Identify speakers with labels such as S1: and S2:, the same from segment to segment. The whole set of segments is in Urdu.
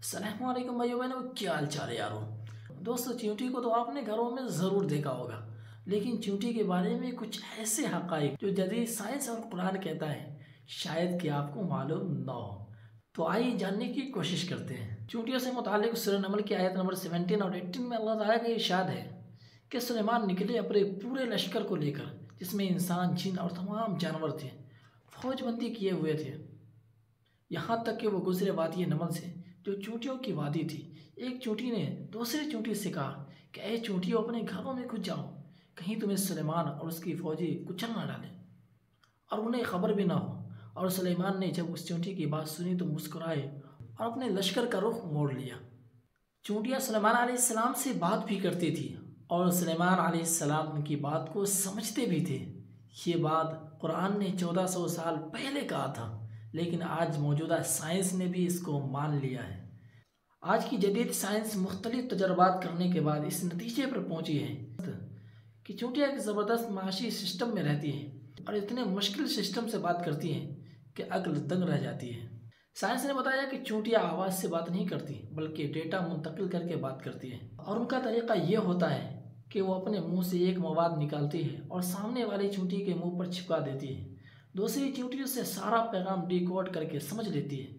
S1: السلام علیکم بھائیو بہنوں، کیا حال چال ہے یارو دوستو؟ چیونٹی کو تو آپ نے گھروں میں ضرور دیکھا ہوگا، لیکن چیونٹی کے بارے میں کچھ ایسے حقائق جو جدید سائنس اور قرآن کہتا ہے شاید کہ آپ کو معلوم نہ ہو۔ تو آئیے جاننے کی کوشش کرتے ہیں۔ چیونٹیوں سے متعلق سورہ نمل کی آیت نمبر 17 اور 18 میں اللہ تعالیٰ کا ارشاد ہے کہ سلیمان نکلے اپنے پورے لشکر کو لے کر، جس میں انسان، جن اور تمام جانور تھے، فوج بندی کیے ہوئے تھے، یہاں تک کہ وہ گزرے وادی نمل سے جو چونٹیوں کی وادی تھی۔ ایک چونٹی نے دوسرے چونٹی سے کہا کہ اے چونٹیوں، اپنے گھروں میں گھس جاؤ، کہیں تمہیں سلیمان اور اس کی فوجی کچل نہ ڈالے اور انہیں خبر بھی نہ ہو۔ اور سلیمان نے جب اس چونٹی کی بات سنی تو مسکرائے اور اپنے لشکر کا رخ موڑ لیا۔ چونٹیاں سلیمان علیہ السلام سے بات بھی کرتی تھی اور سلیمان علیہ السلام ان کی بات کو سمجھتے بھی تھے۔ یہ بات قرآن نے 1400 سال پہلے کہا تھا، لیکن آج موجودہ سائنس نے بھی اس کو مان لیا ہے۔ آج کی جدید سائنس مختلف تجربات کرنے کے بعد اس نتیجے پر پہنچی ہے کہ چونٹیاں ایک زبردست معاشی سسٹم میں رہتی ہیں اور اتنے مشکل سسٹم سے بات کرتی ہیں کہ عقل دنگ رہ جاتی ہے۔ سائنس نے بتایا کہ چونٹیاں آواز سے بات نہیں کرتی بلکہ ڈیٹا منتقل کر کے بات کرتی ہیں، اور ان کا طریقہ یہ ہوتا ہے کہ وہ اپنے منہ سے ایک مواد نکالتی ہے اور سامنے والی چونٹی کے منہ پر چھپکا دیتی ہے۔ دوسری چونٹیوں سے سارا پیغام ڈی کوڈ کر کے سمجھ لیتی ہے۔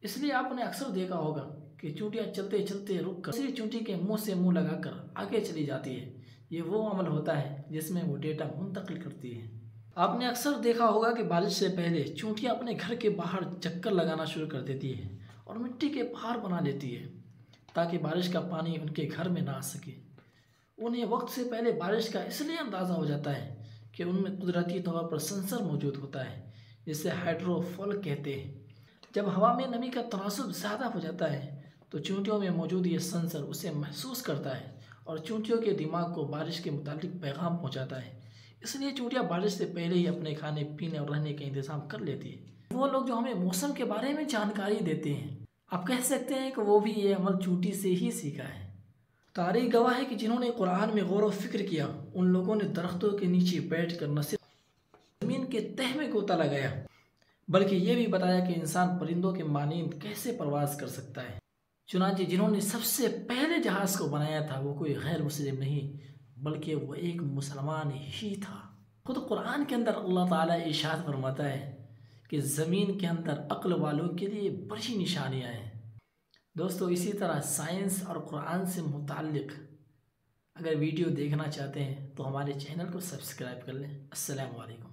S1: اس لیے آپ نے اکثر دیکھا ہوگا کہ چونٹیاں چلتے چلتے رک کر دوسری چونٹی کے منہ سے منہ لگا کر آگے چلی جاتی ہے۔ یہ وہ عمل ہوتا ہے جس میں وہ ڈیٹا منتقل کرتی ہے۔ آپ نے اکثر دیکھا ہوگا کہ بارش سے پہلے چونٹیاں اپنے گھر کے باہر چکر لگانا شروع کر دیتی ہے اور مٹی کے پہاڑ بنا لیتی ہے تاکہ بارش کا پانی ان کے گھر میں نہ آ سکے۔ انہیں وقت سے پہلے بارش کا اس لیے اندازہ ہو جاتا ہے کہ ان میں قدرتی طور پر سینسر موجود ہوتا ہے جسے ہائیڈروفول کہتے ہیں۔ جب ہوا میں نمی کا تناسب زیادہ ہو جاتا ہے تو چونٹیوں میں موجود یہ سینسر اسے محسوس کرتا ہے اور چونٹیوں کے دماغ کو بارش کے متعلق پیغام پہنچاتا ہے۔ اس لیے چونٹیاں بارش سے پہلے ہی اپنے کھانے پینے اور رہنے کا انتظام کر لیتی ہیں۔ وہ لوگ جو ہمیں موسم کے بارے میں جانکاری دیتے ہیں، آپ کہہ سکتے ہیں کہ وہ بھی یہ عمل چونٹی سے ہی سیکھا ہے۔ تاریخ گواہ ہے کہ جنہوں نے قرآن میں غور و فکر کیا ان لوگوں نے درختوں کے نیچے بیٹھ کر نہ صرف زمین کے تہہ میں غوطہ لگایا بلکہ یہ بھی بتایا کہ انسان پرندوں کے مانند کیسے پرواز کر سکتا ہے۔ چنانچہ جنہوں نے سب سے پہلے جہاز کو بنایا تھا وہ کوئی غیر مسلم نہیں بلکہ وہ ایک مسلمان ہی تھا۔ خود قرآن کے اندر اللہ تعالیٰ ارشاد فرماتا ہے کہ زمین کے اندر عقل والوں کے لیے بڑی نشانیاں ہیں۔ دوستو، اسی طرح سائنس اور قرآن سے متعلق اگر ویڈیو دیکھنا چاہتے ہیں تو ہمارے چینل کو سبسکرائب کر لیں۔ السلام علیکم۔